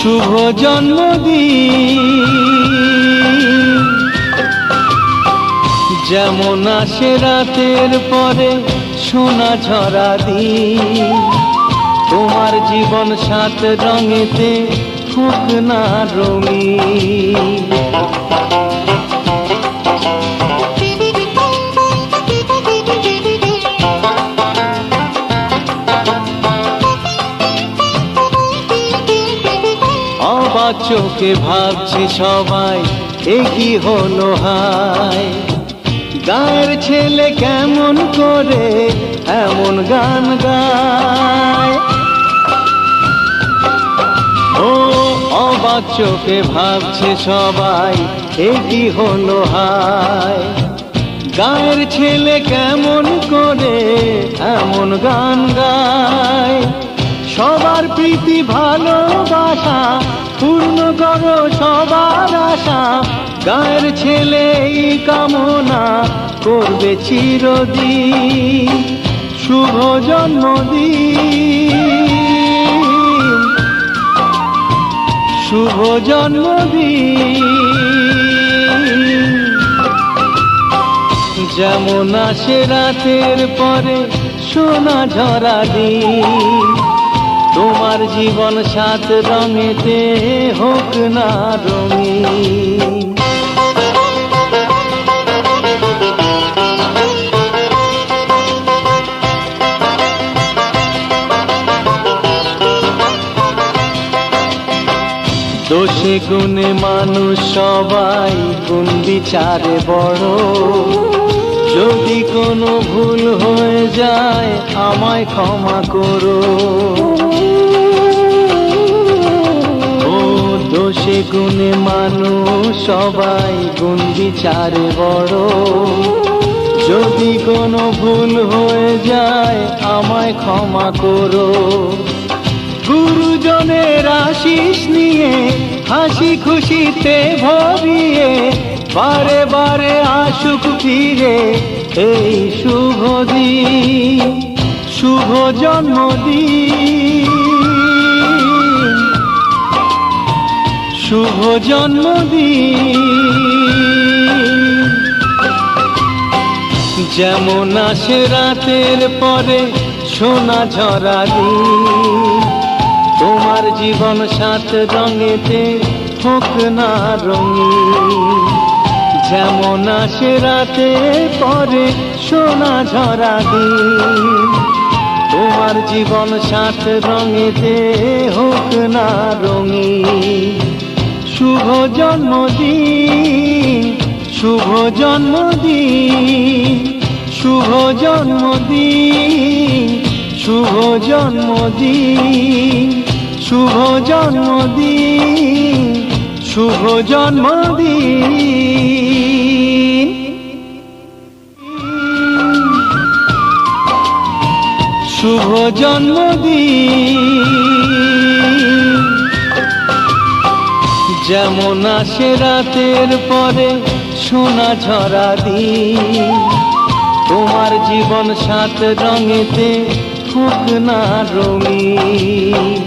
শুভ জন্মদিন যেমন আসে রাতের পরে সোনা ঝরা দিন, তোমার জীবন সাত রঙেতে হোক না রঙিন। অবাক চোখে ভাবছে সবাই এ কি হলো হায়, গায়ের ছেলে কেমন করে এমন গান গায়। ও অবাক চোখে ভাবছে সবাই এ কি হলো হায়, গায়ের ছেলে কেমন করে এমন গান গায়। সবার প্রীতি ভালোবাসা পূর্ণ করো সবার আশা, গায়ের ছেলে এই কামনা করবে চিরদিন। শুভ জন্মদিন, শুভ জন্মদিন যেমন আসে রাতের পরে সোনা ঝরা দিন, তোমার জীবন সাত রঙেতে হোক না রঙিন। দোষে গুণে মানুষ সবাই গুণ বিচারে বড়, যদি কোনো ভুল হয়ে যায় আমায় ক্ষমা করো। ও দোষে গুণে মানুষ সবাই গুণ বিচারে বড়, যদি কোনো ভুল হয়ে যায় আমায় ক্ষমা করো। গুরুজনের আশিস নিয়ে হাসি খুশিতে ভরিয়ে বারে বারে আসুক ফিরে এই শুভ দিন। শুভ জন্মদিন, শুভ জন্মদিন যেমন আসে রাতের পরে সোনা ঝরা দিন, তোমার জীবন সাত রঙেতে হোক না রঙিন। যেমন আসে রাতের পরে সোনা ঝরা দিন, তোমার জীবন সাত রঙেতে হোক না রঙিন। শুভ জন্মদিন, শুভ জন্মদিন, শুভ জন্মদিন, শুভ জন্মদিন, শুভ জন্মদিন, শুভ জন্মদিন। শুভ জন্মদিন যেমন আসে রাতের পরে সোনা ঝরা দিন, তোমার জীবন সাত রঙেতে হোক না রঙিন।